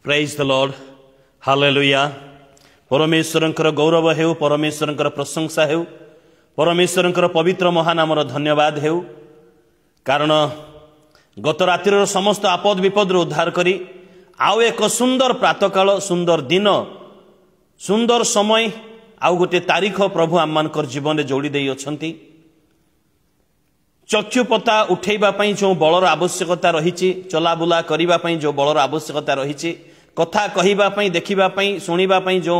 Praise the lord hallelujah. परमेश्वरंकर गौरव हेउ, परमेश्वरंकर प्रशंसा हेउ, परमेश्वरंकर पवित्र महानामर धन्यवाद हेउ। कारण गत रातिर समस्त आपद विपद उद्धार करी आउ एक सुंदर प्रातकाल, सुंदर दिन, सुंदर समय आउ गोटे तारीख प्रभु आममानकर जीवन में जोड़ी दे अछंती। चक्षुपता उठेबा पई जो बलर आवश्यकता रही, चलाबुला करिबा पई जो बलर आवश्यकता रही, कथा कहिबा पई, देखिबा पई, सुनिबा पई जो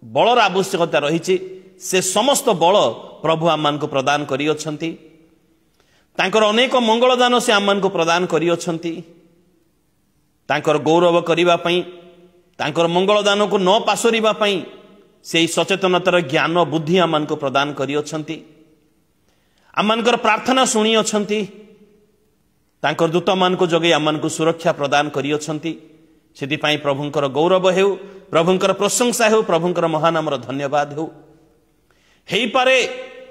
बलर आवश्यकता रही, से समस्त बल प्रभु आममान को प्रदान करि अछंती। तांकर अनेक मंगलदान से आममान को प्रदान करि अछंती। तांकर गौरव करिबा पई, तांकर मंगलदान को न पासरिबा पई से सचेतनतार ज्ञान बुद्धि आममान को प्रदान करि अछंती। आममानकर प्रार्थना शुणी अछंती। तांकर दूत मान को जगे आममान को सुरक्षा प्रदान करि अछंती। सेति पई प्रभुंकर गौरव हेउ, प्रभुंकर प्रशंसा हेउ, प्रभुंकर महानामर धन्यवाद हेउ। हेई पारे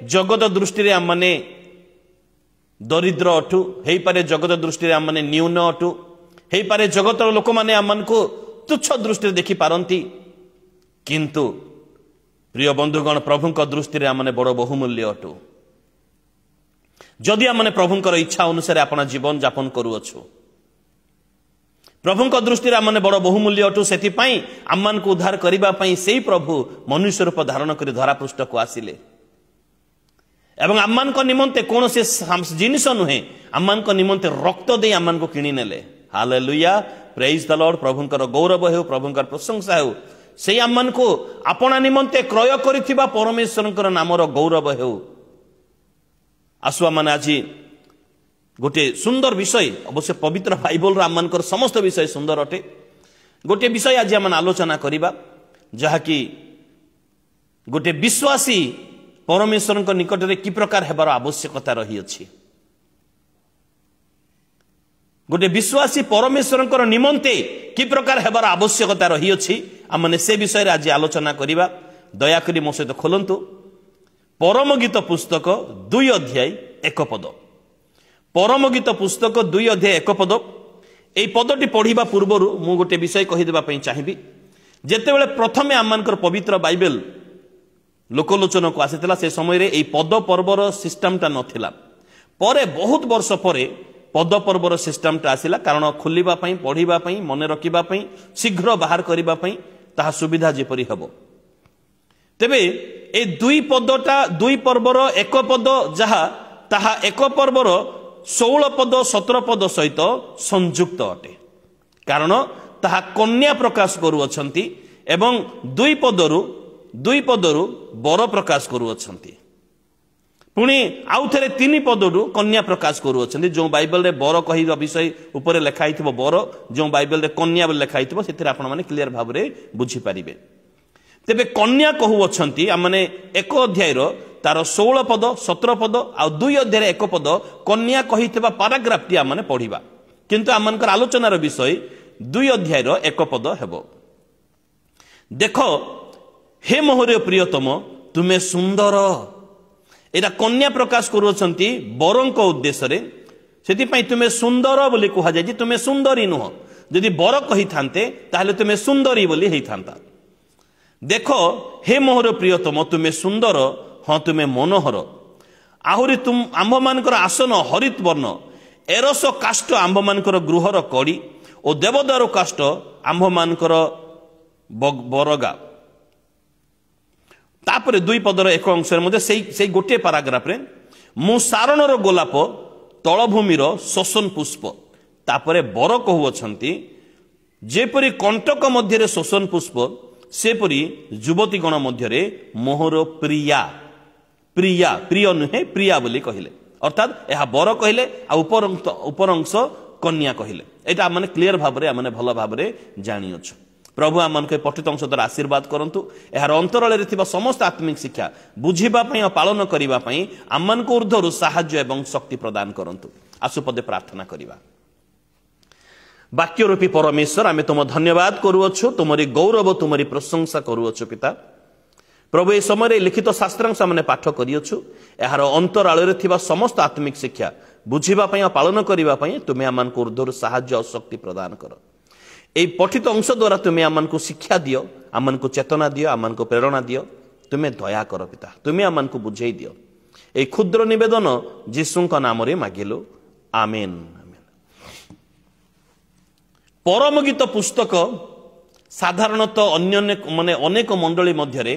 जगत दृष्टि रे आममाने दरिद्र अटु, हेई पारे जगत दृष्टि रे आममाने न्यून अटु, हेई पारे जगतर लोक माने आममान को तुच्छ दृष्टि रे देखि पारंती, किंतु प्रिय बंधुगण प्रभुंक दृष्टि रे आममाने बड़ बहुमूल्य अटु। जदि आमने प्रभुंकर इच्छा अनुसार अपना जीवन यापन करूअछु, प्रभुंक दृष्टि रे आमने बड़ बहुमूल्य अटु। सेति पई आममान को उद्धार करिबा पई सेही प्रभु मनुष्य रूप धारण करि धरा पृष्ठ को आसिले एवं आममान को निमंते कौन से जिनिस नुहे, आममान को निमंते रक्त दे आममान को किणी नेले। Hallelujah, praise the lord. प्रभुंकर गौरव हेउ, प्रभुंकर प्रशंसा हेउ। सेही आममान को आपना निमंते क्रय करिथिबा परमेश्वरंकर नामर गौरव हेउ। आसुआ माने आज गोटे सुंदर विषय, अवश्य पवित्र बाइबल आममानकर समस्त विषय सुंदर अटे। गोटे विषय आज आम आलोचना करिबा, जहा कि गोटे विश्वासी परमेश्वर निकट में कि प्रकार हेबार आवश्यकता रही अछि। गोटे विश्वासी परमेश्वर निमंते कि प्रकार हेबार आवश्यकता रही अछि, आमने से विषय आज आलोचना करिबा। दयाकरी मो सहित खोलंतु परम गीत पुस्तक 2 अध्याय 1 पद। परम गीत पुस्तक 2 अध्याय 1 पद। एई पदटी पढ़िबा पूर्व मु गोटे विषय कहि देबा पई चाहिबी। जेतेबेले प्रथमे आममानकर पवित्र बाइबल लोकलोचन को आसीतिला, से समय रे एई पद पर्वर सिस्टमटा नथिला। परे बहुत वर्ष परे पद पर्वर सिस्टमटा आसिला, कारण खोलिबा पई, पढ़िबा पई, मने रखिबा पई, शीघ्र बाहर करिबा पई ताहा सुविधा जेपरि हबो। तेबे ए 2 पदटा 2 पर्वर 1 पद जहा ताहा 1 पर्वर 16 पद 17 पद सहित संयुक्त अटे, कारण ताहा कन्या प्रकाश करूअछंती एवं 2 पदरु बर प्रकाश करूअछंती। पुणी आउ थरे 3 पदरु कन्या प्रकाश करूअछंती। जो बाइबल रे बर कहिबा विषय ऊपर लिखा हिथिबो बर, जो बाइबल रे कन्या बोली लिखा हिथिबो, सेतिर आपण माने क्लियर भाव रे बुझी पारिबे। तेबे कन्या कहूअछंती आमने 1 अध्याय तार 16 पद 17 पद आ 2 अध्याय 1 पद कन्या कहिथिबा पैराग्राफ टी आमने पढ़िबा, किंतु आमनकर आलोचनार विषय 2 अध्याय 1 पद हेबो। देखो हे मोहरे प्रियतम तुमे सुंदर। एटा कन्या प्रकाश करूअछंती बरंक उद्देश्य रे, सेति पई तुमे सुंदर बोली कहा जाय। तुमे सुंदरी नुह, यदि बर कहि थांते ताहले तुमे सुंदरी बोली हेइ थांता। देखो हे मोहर प्रियतम तुमे सुंदर, हाँ तुमे मनोहर। आहुरी तुम आंभ मानकर आसन हरित वर्ण, एरस काष्ट आंभ मानकर गृहर कड़ी और देवदार काष्ट आंभ मानकर बरगा। तापर 2 पदर 1 अंश मध्य से गोटे पाराग्राफ रे मु सारणर गोलाप तलभूमिर शोषण पुष्प। तापर बर कहूअछंती जेपरि कंटक मध्य शोषण पुष्प, सेपरी युवती गण मध्य मोहर प्रिया। प्रिया प्रिय नुहे, प्रिया बोली कहले, अर्थात यह बर कहले आ ऊपर अंश कन्या कहले। एटा माने क्लियर भाव रे माने भल भाव रे जानि अछु। प्रभु आमन के पठित अंश द्वारा आशीर्वाद करंतु। एहार अंतराल रे थिबा समस्त आत्मिक शिक्षा बुझिबा पई आ पालन करिबा पई आमन को ऊर्ध्वरु सहाय्य एवं शक्ति प्रदान करंतु। आसु पदे प्रार्थना करिबा। वाक्य रूपी परमेश्वर आमे तुम धन्यवाद करूअछु, तुमरी गौरव तुमरी प्रशंसा करूअछु पिता। प्रभु ए समय लिखित शास्त्रांश आमने पाठ करिअछु, एहार अंतराल रे थिबा समस्त आत्मिक शिक्षा बुझिबा पई आ पालन करिबा पई तुमे आमन को ऊर्ध्वरु सहाय्य और शक्ति प्रदान कर। এই পঠিত অংশ দ্বারা তুমি ଆମମାନଙ୍କୁ ଶିକ୍ଷା ଦିଅ, ଆମମାନଙ୍କୁ ଚେତନା ଦିଅ, ଆମମାନଙ୍କୁ ପ୍ରେରଣା ଦିଅ। ତୁମେ ଦୟା କର ପିତା, ତୁମେ ଆମମାନଙ୍କୁ ବୁଝେଇ ଦିଅ। এই ক্ষুদ্র নিবেদন যিশুଙ୍କ ନାମରେ ମାଗିଲୁ, ଆମେନ୍। ପରମ ଗୀତ ପୁସ୍ତକ ସାଧାରଣତଃ ଅନେକ ମଣ୍ଡଳୀ ମଧ୍ୟରେ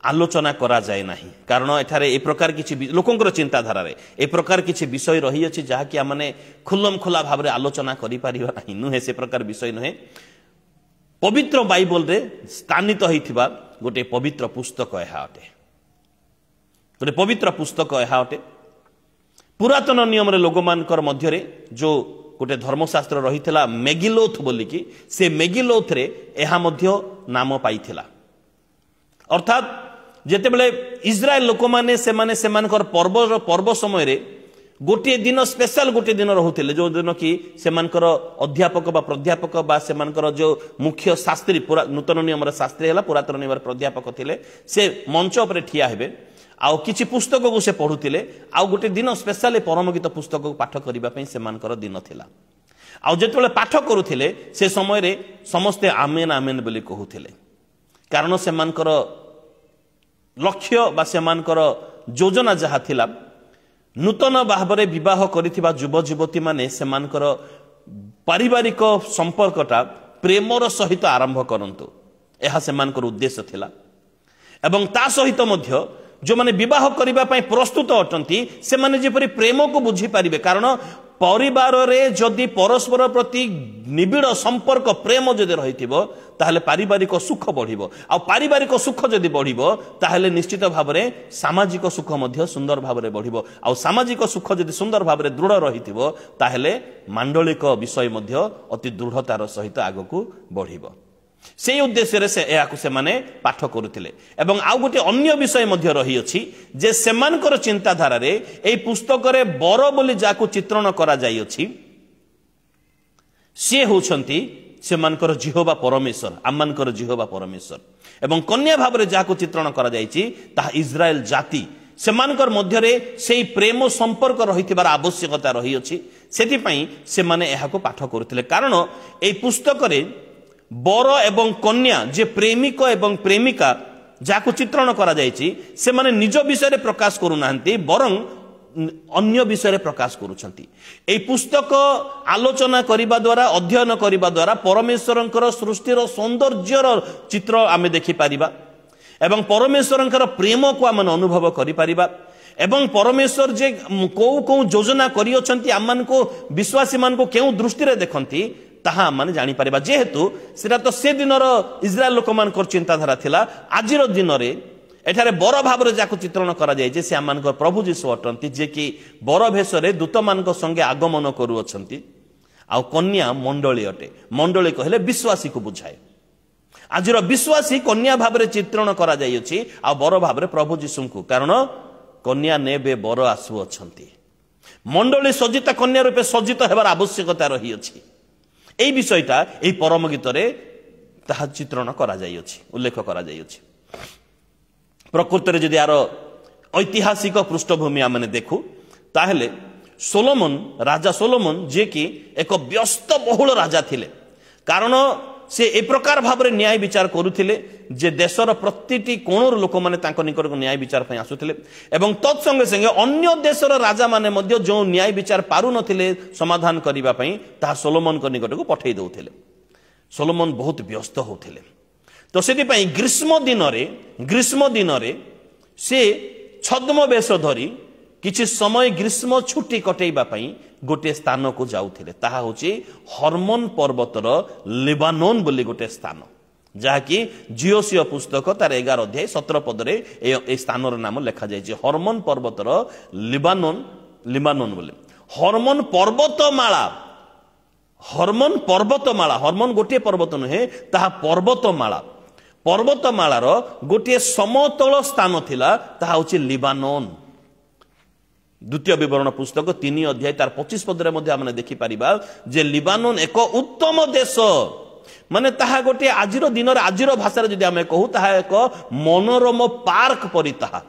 ଆଲୋଚନା କରାଯାଏ ନାହିଁ, କାରଣ ଏଠାରେ ଏ ପ୍ରକାର କିଛି ଲୋକଙ୍କର ଚିନ୍ତାଧାରାରେ ଏ ପ୍ରକାର କିଛି ବିଷୟ ରହିଅଛି ଯାହାକି ଆମେ ଖୁଲମ ଖୋଲା ଭାବରେ ଆଲୋଚନା କରିପାରିବା ନାହିଁ। ନୁହେଁ, ସେ ପ୍ରକାର ବିଷୟ ନୁହେଁ। ପବିତ୍ର ବାଇବଲରେ ସ୍ଥାନିତ ହୋଇଥିବା ଗୋଟିଏ ପବିତ୍ର ପୁସ୍ତକ ଏହା ଅଟେ। ଗୋଟେ ପବିତ୍ର ପୁସ୍ତକ ଏହା ଅଟେ। ପୁରାତନ ନିୟମରେ ଲୋକମାନଙ୍କର ମଧ୍ୟରେ ଯେଉଁ ଗୋଟେ ଧର୍ମଶାସ୍ତ୍ର ରହିଥିଲା ମେଗିଲୋଥ ବୋଲିକି, ସେ ମେଗିଲୋଥରେ ଏହା ମଧ୍ୟ ନାମ ପାଇଥିଲା। ଅର୍ଥାତ୍ ଯେତେବେଳେ ଇସ୍ରାଏଲ ଲୋକମାନେ ସେମାନଙ୍କର ପର୍ବ ସମୟରେ ଗୋଟିଏ ଦିନ ସ୍ପେଶାଲ ଗୋଟିଏ ଦିନ ରହୁଥିଲେ, ଯେଉଁ ଦିନ କି ସେମାନଙ୍କର ଅଧ୍ୟାପକ ବା ପ୍ରାଧ୍ୟାପକ ବା ସେମାନଙ୍କର ଯେଉଁ ମୁଖ୍ୟ ଶାସ୍ତ୍ରୀ, ନୂତନ ନିୟମର ଶାସ୍ତ୍ରୀ ହେଲା, ପୁରାତନ ନିୟମର ପ୍ରାଧ୍ୟାପକ ଥିଲେ, ସେ ମଞ୍ଚ ଉପରେ ଠିଆ ହେବେ, ଆଉ କିଛି ପୁସ୍ତକକୁ ସେ ପଢୁଥିଲେ, ଆଉ ଗୋଟେ ଦିନ ସ୍ପେଶାଲି ପରମ ଗୀତ ପୁସ୍ତକକୁ ପାଠ କରିବା ପାଇଁ ସେମାନଙ୍କର ଦିନ ଥିଲା। ଆଉ ଯେତେବେଳେ ପାଠ କରୁଥିଲେ ସେ ସମୟରେ ସମସ୍ତେ ଆମେନ୍ ଆମେନ୍ ବୋଲି କହୁଥିଲେ, କାରଣ ସେମାନଙ୍କର ଲକ୍ଷ୍ୟ ବା ସେମାନଙ୍କର ଯୋଜନା ଯାହା ଥିଲା, ନୂତନ ଭାବରେ ବିବାହ କରିଥିବା ଯୁବ ଯୁବତୀମାନେ ସେମାନଙ୍କର ପାରିବାରିକ ସମ୍ପର୍କଟା ପ୍ରେମର ସହିତ ଆରମ୍ଭ କରନ୍ତୁ, ଏହା ସେମାନଙ୍କର ଉଦ୍ଦେଶ୍ୟ ଥିଲା। ଏବଂ ତା ସହିତ ମଧ୍ୟ ଯେଉଁମାନେ ବିବାହ କରିବା ପାଇଁ ପ୍ରସ୍ତୁତ ଅଟନ୍ତି ସେମାନେ ଯେପରି ପ୍ରେମକୁ ବୁଝିପାରିବେ, କାରଣ ପରିବାରରେ ଯଦି ପରସ୍ପର ପ୍ରତି ନିବିଡ଼ ସମ୍ପର୍କ ପ୍ରେମ ଯଦି ରହିଥିବ ତାହେଲେ ପାରିବାରିକ ସୁଖ ବଢ଼ିବ, ଆଉ ପାରିବାରିକ ସୁଖ ଯଦି ବଢ଼ିବ ତାହେଲେ ନିଶ୍ଚିତ ଭାବରେ ସାମାଜିକ ସୁଖ ମଧ୍ୟ ସୁନ୍ଦର ଭାବରେ ବଢ଼ିବ, ଆଉ ସାମାଜିକ ସୁଖ ଯଦି ସୁନ୍ଦର ଭାବରେ ଦୃଢ଼ ରହିଥିବ ତାହେଲେ ମାଣ୍ଡଳିକ ବିଷୟ ମଧ୍ୟ ଅତି ଦୃଢ଼ତାର ସହିତ ଆଗକୁ ବଢ଼ିବ। সেই উদ্দেশ্যে এহাকু সেমানে পাঠ করুলে। এবং আউ গোটে অন্য বিষয় মধ্যে রহিଅছি যে সেমানଙ୍କର চিন্তাধারারে এই পুস্তকরে বর বলি যাকু চিত্রণ করা যাইଅছি সে হউছন্তি সেমানଙ୍କର জিহোবা পরমেশ্বর, আমমানଙ୍କର জিহোবা পরমেশ্বর। এবং কন্যা ভাবে যাকু চিত্রণ করা যাইছি তাহা ইসরায়েল জাতি, সেমানଙ୍କର ମଧ୍ୟରେ সেই প্রেম সম্পর্ক রহিবার আবশ্যকতা রহিଅছি, সেপাই সেমানে এহাকু পাঠ করুলে। কারণ এই পুস্তকরে বর এবং কন্যা যে প্রেমিক এবং প্রেমিকা যাকে চিত্রণ করা যাইছি সেমানে নিজ বিষয়ে প্রকাশ করু নাহান্তি, বরং অন্য বিষয়ে প্রকাশ করুছন্তি। এই পুস্তক আলোচনা করিবা দ্বারা, অধ্যয়ন করিবা দ্বারা পরমেশ্বরଙ୍କର সৃষ্টির সৌন্দর্যর চিত্র আমি দেখি পারিবা এবং পরমেশ্বরଙ୍କର প্রেমକୁ ଆମେ ଅନୁଭବ କରିପାରିବା ଏବଂ ପରମେଶ୍ୱର ଯେ କୋଉ କୋଉ ଯୋଜନା କରିଅଛନ୍ତି ଆମମାନଙ୍କୁ ବିଶ୍ୱାସୀ ମାନଙ୍କୁ କେଉଁ ଦୃଷ୍ଟିରେ ଦେଖନ୍ତି ତାହା ଆମେ ଜାଣିପାରିବା। ଯେହେତୁ ସେଟା ତ ସେ ଦିନର ଇସ୍ରାଏଲ ଲୋକମାନଙ୍କର ଚିନ୍ତାଧାରା ଥିଲା, ଆଜିର ଦିନରେ ଏଠାରେ ବର ଭାବରେ ଯାକୁ ଚିତ୍ରଣ କରାଯାଇଛି ସେ ଆମମାନଙ୍କର ପ୍ରଭୁ ଯୀଶୁ ଅଟନ୍ତି, ଯିଏକି ବର ଭେଷରେ ଦୂତମାନଙ୍କ ସଙ୍ଗେ ଆଗମନ କରୁଅଛନ୍ତି, ଆଉ କନ୍ୟା ମଣ୍ଡଳୀ ଅଟେ। ମଣ୍ଡଳୀ କହିଲେ ବିଶ୍ୱାସୀକୁ ବୁଝାଏ। ଆଜିର ବିଶ୍ୱାସୀ କନ୍ୟା ଭାବରେ ଚିତ୍ରଣ କରାଯାଇଅଛି ଆଉ ବର ଭାବରେ ପ୍ରଭୁ ଯୀଶୁଙ୍କୁ, କାରଣ କନ୍ୟା ନେବେ ବର ଆସୁଅଛନ୍ତି। ମଣ୍ଡଳୀ ସଜ୍ଜିତ କନ୍ୟା ରୂପେ ସଜ୍ଜିତ ହେବାର ଆବଶ୍ୟକତା ରହିଅଛି। এই বিষয়টা এই পরম গীতরে তাহা চিত্রণ করা যাইଅଛି, উল্লেখ করা যাইଅଛି। প্রকৃতরে যদি আর ঐতিহাসিক পৃষ্ঠভূমি আমি দেখু তাহলে সোলোমন, রাজা সোলোমন যে কি এক ব্যস্তবহুল রাজা ଥିଲେ, কারণ সে এই প্রকার ভাবে ন্যায় বিচার করুলে যে দেশর প্রতিটি কোণর লোক মানে তাঁর নিকটক ন্যায় বিচার পাই আসুলে এবং তৎসঙ্গে সঙ্গে অন্য দেশর রাজা মানে মধ্য যে ন্যায় বিচার পারু নথিলে সমাধান করিবা পাই তাহা সোলোমনଙ୍କ নিকটক পঠাই দেউଥିଲେ। সোলোমন বহুত ব্যস্ত হউଥିଲେ, তো সেপাই গ্রীষ্ম দিনরে সে ছদ্মবেশ ধরি কিছু সময় গ্রীষ্ম ছুটি কটাইবা পাই গোটে স্থানকু যাউଥିଲେ, তাহা হচ্ছে হরমোন পর্বতর লেবানোন বলি গোটে স্থান, যাকি জিওসিও পুস্তক তার 11 অধ্যায় 17 পদরে এই স্থানর নাম লেখা যাইছে হরমোন পর্বতর লিবানোন বলে। হরমোন পর্বতমালা, হরমোন গোটিয়ে পর্বত নুহে, তাহা পর্বতমালার গোটিয়ে সমতল স্থান ଥିଲା, তাহা হচ্ছে লিবানোন। দ্বিতীয় বিবরণ পুস্তক 3 অধ্যায় তার 25 পদরে মধ্যে আমরা দেখিপারিবা যে লিবানোন এক উত্তম দেশ, মানে তাহা গোটে আজির দিনের আজির ভাষার যদি আমি কহু তাহা এক মনোরম পার্ক পরি। তাহা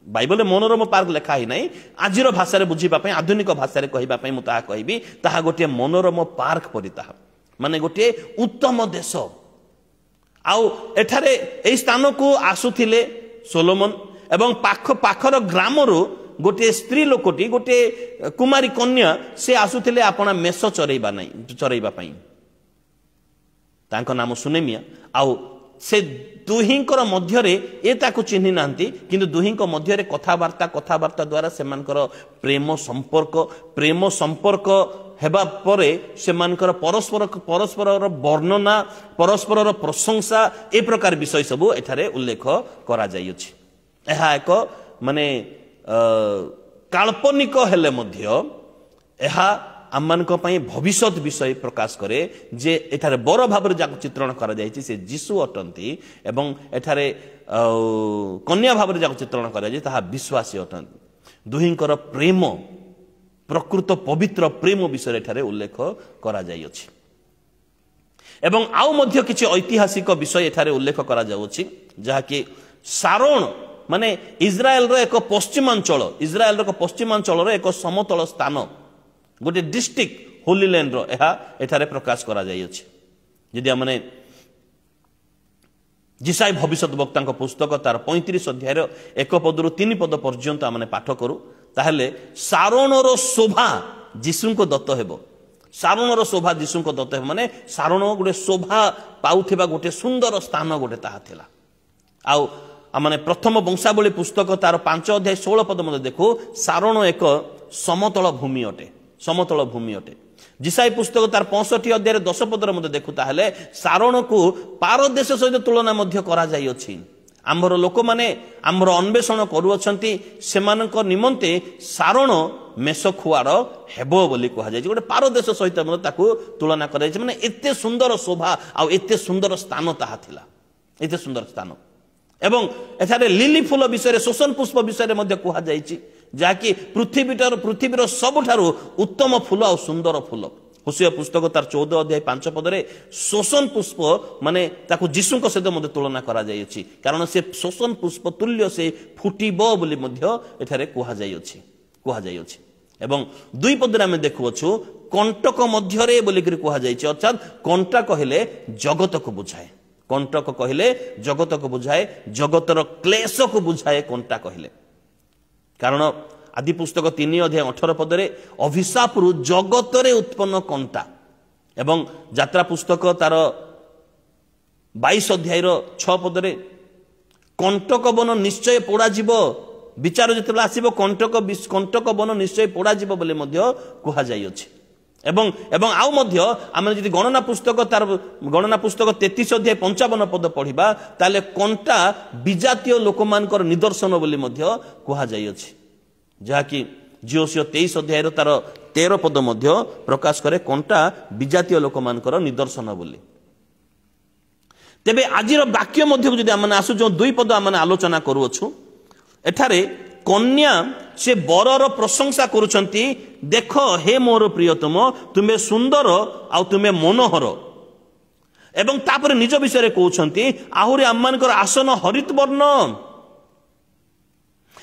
বাইবেলে মনোরম পার্ক লেখা হি নাই, আজির ভাষার বুঝিবা পাই, আধুনিক ভাষার কহিবা পাই মু তাহা কহিবি, তাহা গোটে মনোরম পার্ক পরি। তাহা माने गोटे उत्तम देश आउ एठारे एई स्थान को आसुथिले सोलोमन एवं पाखर ग्रामरू गोटे स्त्री लोकटी गोटे कुमारी कन्या से आसुथिले आपना मेष चरैबा पई तांको नाम सुनेमिया आउ से दुहींकर मध्यरे ए ताकू चिन्हि नांती किंतु दुहींक मध्यरे कथावार्ता द्वारा सेमानकर प्रेम संपर्क हेबा परे सेमानकर परस्पर वर्णना परस्पर प्रशंसा ए प्रकार विषय सब एठारे उल्लेख करा जाई अछि। एहा एक माने काल्पनिक हेले मध्य एहा आममानक पई भविष्यत विषय प्रकाश करे जे एठारे बर भाव जाक चित्रण करा जायछि से जीशु अटंती एवं एठारे कन्या भाव जाक चित्रण करा जाय ताहा विश्वासी अटंती दुहींकर प्रेम प्रकृत पवित्र प्रेम विषय एठारे उल्लेख करा जाय अछि एवं आउ मध्य किछि ऐतिहासिक विषय एठारे उल्लेख करा जाउछि जहा कि सारोन माने इज्राएल रो एक पश्चिमांचल रो एक समतल स्थान गोटे डिस्ट्रिक्ट होली लैंड रो एठारे प्रकाश करा जाय अछि। यदि हमने जिसाई भविष्यत वक्ता पुस्तक तार 35 अध्याय 1 पदरु 3 पद पर्यंत हमने पाठ करू ताहले सारोणर शोभा जीशु को दत्त हेबो। सारोणर शोभा जीशु को दत्त हेबो माने सारोण गोटे शोभा पाउथिबा गोटे सुंदर स्थान गोटे ताहा थिला। आउ हमने प्रथम वंशावली पुस्तक तार 5 अध्याय 16 पद मते देखो सारोण एक समतल भूमि अटे जिसाई पुस्तक तार 65 अध्याय 10 पदर मते देखु ताहले सारोण को पारदेश सहित तुलना मध्य करा जाई अछि। आमर लोक माने आमर अन्वेषण करूछंती सेमानक निमंते सारोण मेष खुआर हेबो बोली कहा जाय गोटे पारदेश सहित मते ताकू तुलना करा जाय माने एते सुंदर शोभा आ एते सुंदर स्थान ताहा थिला एते सुंदर स्थान एवं एठारे लिली फूल विषय शोषण पुष्प विषय मध्य कहा जायछि जाकि पृथ्वीर सबुठारु उत्तम फूल और सुंदर फूल। होसिया पुस्तक तार 14 अध्याय 5 पदरे शोषण पुष्प माने ताकू जीशु को सहित मध्य तुलना करा जायछि कारण से शोषण पुष्प तुल्य से फुटिबो बोली मध्य एठारे कहा जायछि एवं 2 पदरे हम देखुछु कंटक मध्यरे बोली कहा जायछि अर्थात कंटा कहले जगत को बुझाए कंटक कहले जगत को बुझाए जगतर क्लेश को बुझाए कंटा कहले कारण आदि पुस्तक 3 अध्याय 18 पदरे अभिशाप रु जगतरे उत्पन्न कंटा एवं यात्रा पुस्तक तार 22 अध्याय 6 पदरे कंटक वन निश्चय पोड़ा जीव विचार जतले आसीबो कंटक वन निश्चय पोड़ा जीव बोले मध्य कहा जाय अछि एवं आउ मध्य आम जदि गणना पुस्तक 33 अध्याय 55 पद पढ़िबा ताले कंटा विजातीय लोकमानकर निदर्शन बोली मध्य कहा जाय अछि जहा कि जिओसियो 23 अध्याय तार 13 पद मध्य प्रकाश करे कंटा विजातीय लोकमानकर निदर्शन बोली। तेबे आजिर वाक्य मध्य जदि आम आसु जो 2 पद आम आलोचना करूछु एठारे कन्या से बरर प्रशंसा करुछंती देख हे मोर प्रियतम तुमे सुंदर आ तुमे मनोहर एवं तापर निज विषय कहउछंती आहुरी आम्मानकर आसन हरित वर्ण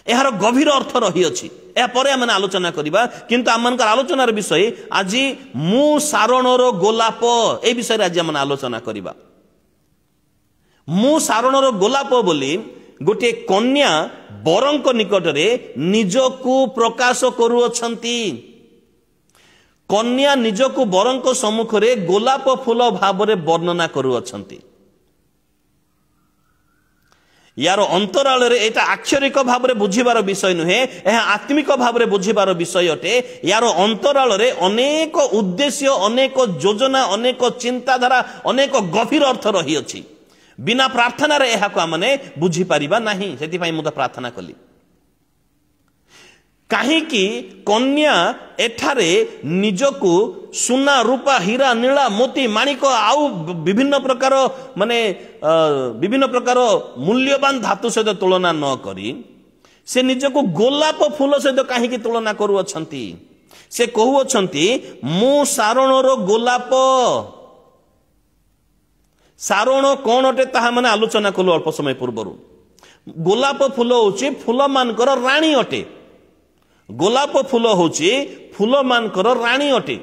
एहार गभीर अर्थ रही अछि ए परे हम आलोचना करिबा किंतु आम्मानकर आलोचनार विषय आज मु सारणर गोलाप ए विषय आज हम आलोचना करिबा। मु सारणर गोलाप बोली गोटे कन्या बरंक निकटरे निजकु प्रकाश करूछंती कन्या निजकु बरंक सम्मुखरे गोलाप फूल भावरे वर्णना करूछंती। यार अंतराल रे एटा आक्षरिक भावरे बुझिबार विषय नुहे एहा आत्मिक भावरे बुझिबार विषय अटे। यार अंतराल रे अनेक उद्देश्य अनेक योजना अनेक चिंताधारा अनेक गभीर अर्थ रही अछि बिना प्रार्थना रे एहा को आमने बुझी परिबा नाही सेति पई मु प्रार्थना कली काहे कि कन्या एठारे निजको सुना रूपा हीरा नीला मोती माणिक आउ विभिन्न प्रकार माने विभिन्न प्रकार मूल्यवान धातु सहित तुलना न करी से निजको गोलाप फूल सहित काहे कि तुलना करू अछंती से कहू अछंती मु सारणर गोलाप सारण कौन अटे ताहा माने आलोचना कलु अल्प समय पूर्व। गोलाप फूल होची फूल मानकर रानी अटे गोलाप फूल होची फूल मानकर रानी अटे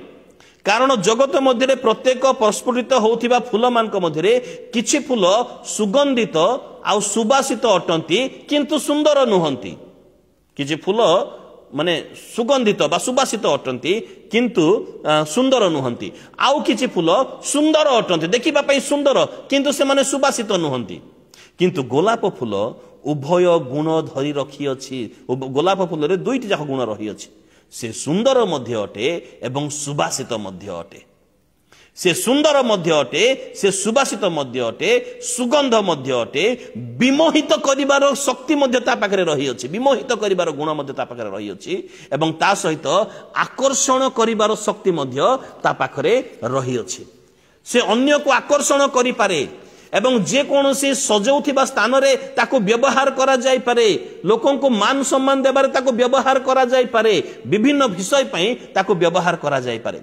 कारण जगत मध्य प्रत्येक प्रस्फुटित होउथिबा फूल मानक मध्य किछि फूल सुगंधित आउ सुबासित अटंती किंतु सुंदर नुहंती। किछि फूल माने सुगंधित बा सुबासित अटंती किंतु सुंदर नुहंती। आउ किछि फूल सुंदर अटंती देखिबा पई सुंदर किंतु से माने सुबासित नुहंती। किंतु गोलाप फूल उभय गुण धरी रखी अछि। गोलाप फूल रे दुईटी जाक गुण रही अछि। से सुंदर मध्य अटे एवं सुबासित मध्य अटे। से सुंदर मध्य अटे, से सुबासित मध्य अटे, सुगंध मध्य अटे, विमोहित करिवार शक्ति मध्य ता पाखरे रही अछि। विमोहित करिवार गुण मध्य ता पाखरे रही अछि एवं ता सहित आकर्षण करिवार शक्ति मध्य ता पाखरे रही अछि। से अन्य को आकर्षण करि पारे एवं जे कोनोसी सजौथिबा स्थान रे ताको व्यवहार करा जाय पारे। लोकन को मान सम्मान देबारे ताको व्यवहार करा जाय पारे। विभिन्न विषय पई ताको व्यवहार करा जाय पारे।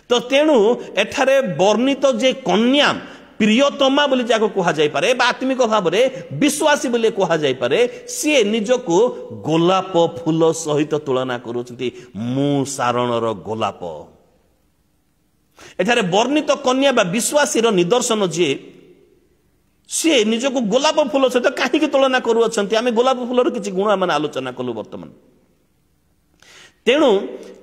तो तेणु एठारे वर्णित जे कन्या प्रियतमा बोली जाको कहा जाय पारे बा आत्मिक भाव रे विश्वासी बोली कहा जाय पारे। से निजको गोलाप फूल सहित तुलना करूछंती। मु सारणर गोलाप। एठारे वर्णित कन्या बा विश्वासी रो निदर्शन जे सी निजको गोलाप फूल सहित कहीं तुलना करुअछंती। आमे गोलाप फूलर किछि गुण आमे आलोचना कलु वर्तमान। तेणु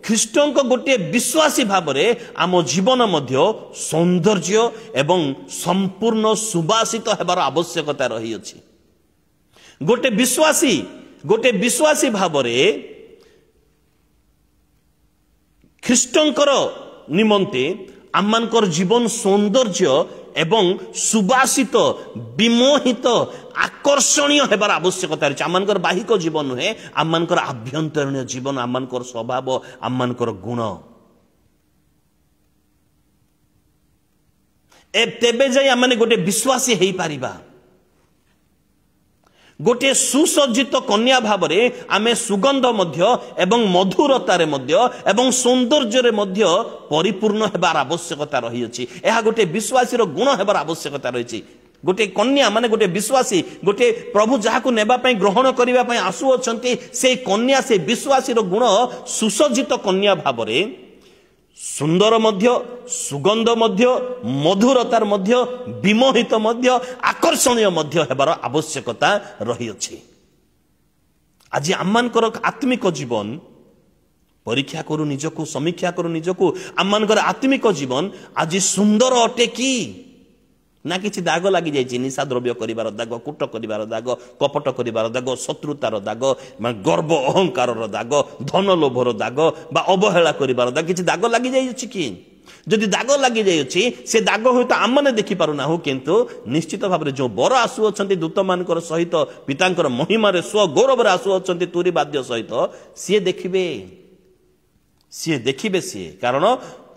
ख्रीष्टन को गोटे विश्वासी भाव रे आम जीवन मध्य सौंदर्य एवं संपूर्ण सुबासित हेबार आवश्यकता रही अछि। गोटे विश्वासी भाव रे ख्रीष्टंकर निमंते आमनकर जीवन सौंदर्य एवं सुबासित विमोहित आकर्षणीय हेबार आवश्यकता अछि। आमनकर बाहिक जीवन नुहे, आमनकर आभ्यंतरीण जीवन, आमनकर स्वभाव, आमनकर गुण तेबे जाई आमने गोटे विश्वासी हेई पारिबा। गोटे सुसज्जित कन्या भाव रे आमे सुगंध मध्य एवं मधुरतारे मध्य एवं सौंदर्य रे मध्य परिपूर्ण हेबार आवश्यकता रही अछि। एहा गोटे विश्वासी रो गुण हेबार आवश्यकता रही अछि। गोटे कन्या माने गोटे विश्वासी गोटे प्रभु जाहाकु नेबा पई ग्रहण करिबा पई आसु अछंती। से कन्या से विश्वासी रो गुण सुसज्जित कन्या भाव रे सुंदर मध्य, सुगंध मध्य, मधुरतार मध्य, विमोहित मध्य, आकर्षणीय मध्य हेबार आवश्यकता रही अछि। आज आमनकर आत्मिक जीवन परीक्षा करू निजको, समीक्षा करू निजको। आमनकर आत्मिक जीवन आज सुंदर अटे कि ना किछि दाग लागि जाइछि। निशा द्रव्य करिवार दाग, कूट करिवार दाग, कपट करिवार दाग, शत्रुतार दाग, गर्व अहंकार दाग, धन लोभर दाग बा अवहेला करिवार दाग किछि दाग लागि जाइछि कि? जदि दाग लागि जाइछि से दाग होत आमने देखि पारु ना हो। किंतु निश्चित भाव रे जो बर आसु अछंती दूत मानकर सहित पितांकर महिमा रे स्व गौरव रे आसु अछंती तुरी वाद्य सहित सिए देखिबे सिए। कारण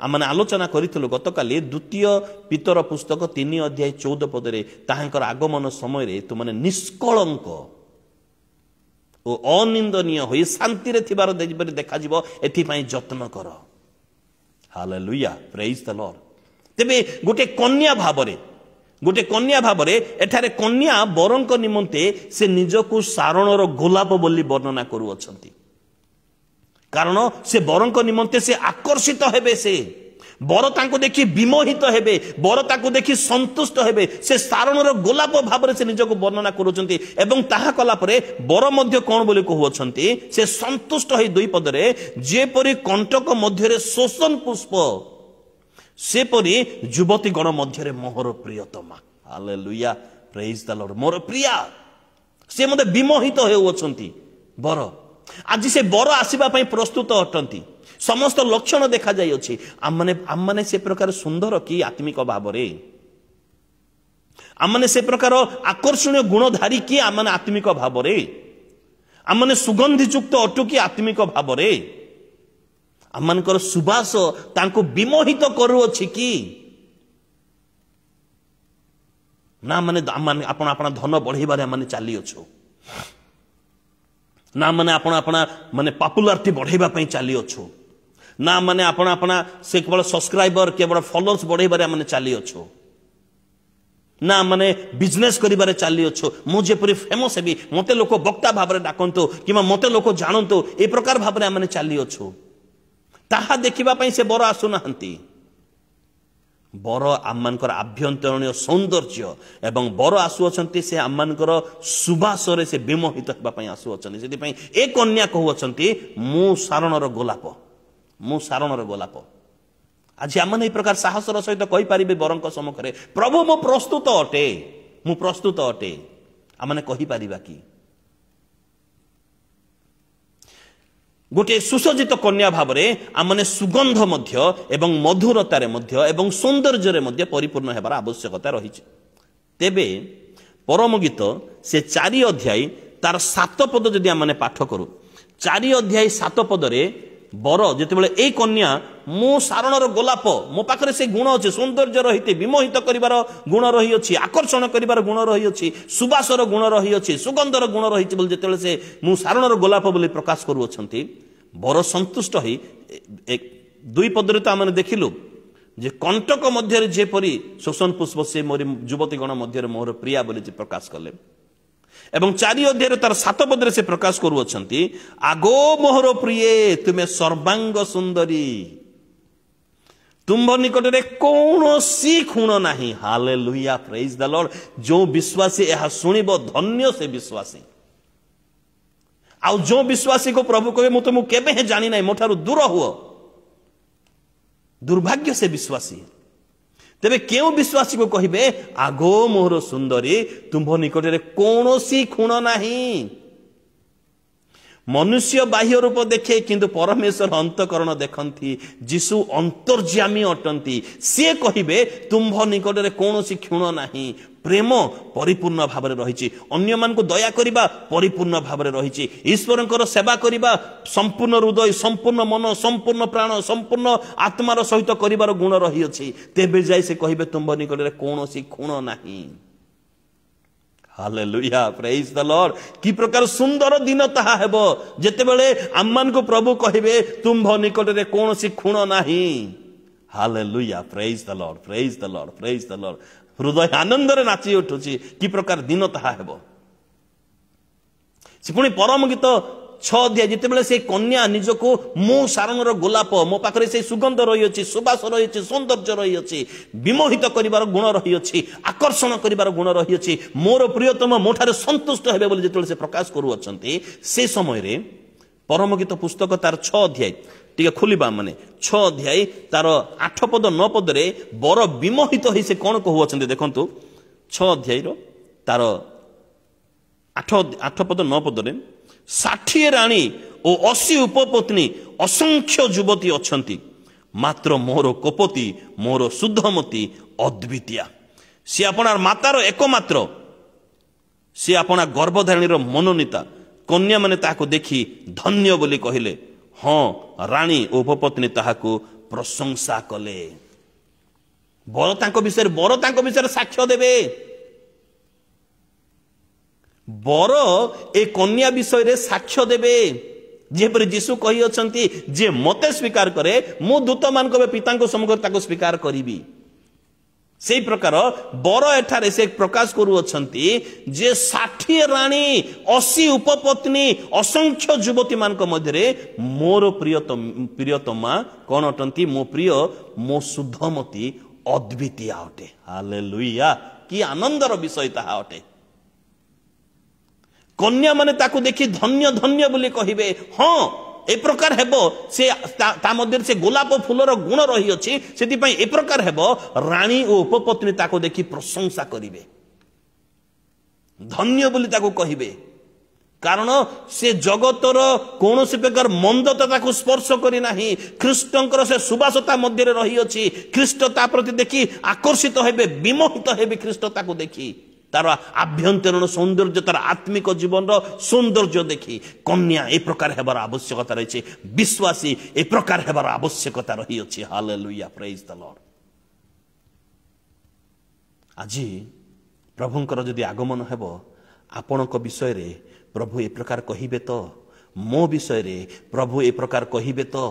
आमने आलोचना करिथलो गतकाली द्वितीय पीतर पुस्तक 3 अध्याय 14 पद रे ताहांकर आगमन समय रे तुमने निष्कलंक ओ अनिंदनीय होई शांति रे थिबार देखा जिवो। एथि पई यत्न कर। Hallelujah, praise the Lord. तेबे गोटे कन्या भाव रे एठारे कन्या बरंक निमंते से निजको सारणर गोलाप बोली वर्णना करू अछंती। कारण से बरंक निमंते से आकर्षित हेबे। से बर तांको देखि विमोहित हेबे, बर तांको देखि संतुष्ट हेबे। से सारणर गोलाप भाव रे से निजको वर्णना करूछंती एवं ताहा कला परे बर मध्य कोन बोली कहउछंती से संतुष्ट होई दुई पद रे जेपरि कंटक मध्य रे शोषण पुष्प सेपरि युवती गण मध्य रे मोहर प्रियतमा। Hallelujah, praise the lord. मोर प्रिया से मते विमोहित हेउछंती बर। आज से बर आसीबा पई प्रस्तुत अटंती। समस्त लक्षण देखा जाय अछि। आमने से प्रकार सुंदर कि आत्मिक भाव रे आमने से प्रकार आकर्षणीय गुणधारी कि आमने आत्मिक भाव रे आमने सुगंधि युक्त अटु कि आत्मिक भाव रे आमनकर सुबास तांको विमोहित करू अछि कि ना। माने आपण आपण धन बढ़ेबारे माने चाली अछो ना। माने आपण माने पॉपुलैरिटी बढ़ेबा पई चाली अछो ना। माने आपण से केवल सब्सक्राइबर केवल फॉलोअर्स बढ़ेबारे माने चाली अछो ना। माने बिजनेस करिबारे चाली अछो। मु जेपरि फेमस हेबी, मते लोक वक्ता भाबरे डाकंतो किमा मते लोक जानंतो, ए प्रकार भाबरे माने चाली अछो। ताहा देखिबा पई से बर आसु नाहंती। बर आममानकर आभ्यंतरणीय सौंदर्य एवं बर आसुअछंती से आममानकर सुबासरे से विमोहित हेबा पई आसुअछंती सेति पई ए कन्या कहउछंती मु सारणर गोलाप मु सारणर गोलाप। आज आमने ए प्रकार साहसर सहित कहि परिबे बरंक सम्मुखरे प्रभु मु प्रस्तुत अटे आमने कहि परिबा कि गोटे सुसज्जित कन्या भावरे आमने सुगंध मध्य एवं मधुरतारे मध्य एवं सौंदर्य मध्य परिपूर्ण हेबार आवश्यकता रही। तेबे परम गीत से 4 अध्याय तार 7 पद जदि आमने पाठ करू 4 अध्याय 7 पदरे बर जेतेबेले ए कन्या मु सारणर गोलाप मो पाखरे से गुण अछि सौंदर्य रहिते विमोहित करिवार गुण रही अछि आकर्षण करिवार गुण रही अछि सुबासर गुण रही अछि सुगंधर गुण रही अछि बोल जेतेबेले से मु सारणर गोलाप बोली प्रकाश करू अछंती बर संतुष्ट होई 2 पदरे तो आमने देखिलु जे कंटक मध्य जेपरी शोषण पुष्प से मोर युवती गण मध्य मोर प्रिया बोली प्रकाश कले एवं 4 अध्याय तार 7 पदरे से प्रकाश करू अछंती आगो मोहर प्रिय तुमे सर्वांग सुंदरी तुम्भ निकटरे कौनसी खुण नाही। Hallelujah praise the Lord. जो विश्वासी यह सुनिबो धन्य से विश्वासी आउ जो विश्वासी को प्रभु कहे मु तुमको केबे हे जानि नाही मोठारु दूर हुओ दुर्भाग्य से विश्वासी। तेबे केउ विश्वासी को कहिबे आगो मोहर सुंदरी तुम्भ निकटरे कौनसी खुण नाही। मनुष्य बाह्य रूप देखे किंतु परमेश्वर अंतकरण देखंती जीशु अंतर्यामी अटंती से कहिबे तुम्भ निकटरे कौनसी खुण नाही। प्रेम परिपूर्ण भाव रही अन्य मान को दया करिबा परिपूर्ण भाव रही ईश्वरंकर सेवा करिबा संपूर्ण हृदय संपूर्ण मन संपूर्ण प्राण संपूर्ण आत्मार सहित करिबार गुण रही अछि तेबे जाय से कहिबे तुम्भ निकटरे कौनसी खुण नाही। Hallelujah praise the Lord. की प्रकार सुंदर दिन ताहा हेबो जेतेबेले आम्मान को प्रभु कहिबे तुम्भ निकटरे कौनसी खुण नाही। Hallelujah praise the Lord praise the Lord praise the Lord. हृदय आनंद रे नाची उठुची की प्रकार दिन ताहा हेबो। से पुणी परम गीत 6 अध्याय जेतेबेले से कन्या निजको मु सारणर गोलाप मो पाखरे से सुगंध रही अछि सुबास रही अछि सौंदर्य रही अछि विमोहित करिवार गुण रही अछि आकर्षण करिवार गुण रही अछि मोर प्रियतम मोठारे संतुष्ट हेबे बोली जेतेबेले से प्रकाश करू अछंती से समय रे परम गीत पुस्तक तार 6 अध्याय टिके खोलिबा माने 6 अध्याय तार 8 पद 9 पद रे बर विमोहित होई से कोन कहू अछंती देखंतु 6 अध्याय रो तार 8 पद 9 पद रे 60 राणी और 80 उपपत्नी असंख्य युवती अछंती मात्र मोर कोपति मोर शुद्धमती अद्वितीया सी आपणार मातार एकमात्र सी आपणा गर्भधारिणीर मनोनीता कन्या माने ताको देखि धन्य बोली कहिले हाँ राणी उपपत्नी ताहाको प्रशंसा कले। बर तांको विषय साक्ष्य देबे बर ए कन्या विषय रे साक्ष्य देबे जेपरि जीशु कहि अछंती जे मते स्वीकार करे मु दूत मानक पिता को सम्मुख ताको स्वीकार करिबी सेही प्रकार बर एठारे से प्रकाश करू अछंती जे 60 राणी 80 उपपत्नी असंख्य युवती मानक मध्यरे मोर प्रियतमा कोन अटंती मो प्रिय मो शुद्धमती अद्वितीय अटे। हालेलुया की आनंदर विषय ताहा अटे। कन्या माने ताकू देखि धन्य धन्य बोली कहिबे हाँ ए प्रकार हेबो से ता मध्य से गोलाप फूलर गुण रही अछि सेति पई ए प्रकार हेबो रानी ओ उपपत्नी ताको देखि प्रशंसा करिवे धन्य बोली ताको कहिबे कारण से जगतर कौन से प्रकार मंदता ताको स्पर्श करी नाही ख्रीष्टंकर से सुबासता मध्य रही अछि ख्रीष्ट ता प्रति देखि आकर्षित हेबे विमोहित हेबे ख्रीष्ट ताको देखि तार आभ्यंतरण सौंदर्य तार आत्मिक जीवन सौंदर्य देखी कन्या ए प्रकार हेबार आवश्यकता रही विश्वासी ए प्रकार हेबार आवश्यकता रही अछि। Hallelujah praise the Lord. आज प्रभुंकर जदि आगमन हेबो आपणक विषय रे प्रभु ए प्रकार कहिबे तो मो विषय रे प्रभु ए प्रकार कहिबे तो